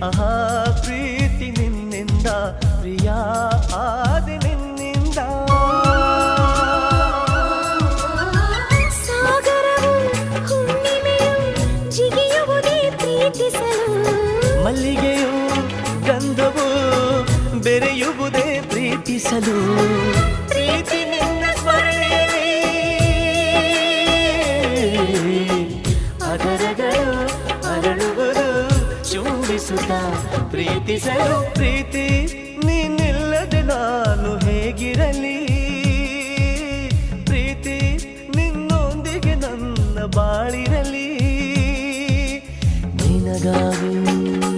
ಆಹಾ ಪ್ರೀತಿ ನಿನ್ನಿಂದ ಪ್ರಿಯ ಆದೆ ನಿನ್ನಿಂದ ಸಾಗರವು ಹುಣ್ಣಿಮೆಯು ಜಿಗಿಯುವುದೇ ಪ್ರೀತಿಸಲು ಮಲ್ಲಿಗೆಯು ಗಂಧವು ಬೆರೆಯುವುದೇ ಪ್ರೀತಿಸಲು ಪ್ರೀತಿ ನಿನ್ನ ಸ್ಮರಣೆಯಲ್ಲಿ ಅದರಗಳು ಅರಳುವುದು ಚುಂಬಿಸುತ್ತ ಪ್ರೀತಿಸಲು ಪ್ರೀತಿ ನೀನಿಲ್ಲದೆ ನಾನು ಹೇಗಿರಲಿ ಪ್ರೀತಿ ನಿನ್ನೊಂದಿಗೆ ನನ್ನ ಬಾಳಿರಲಿ ನಿನಗಾಗಿ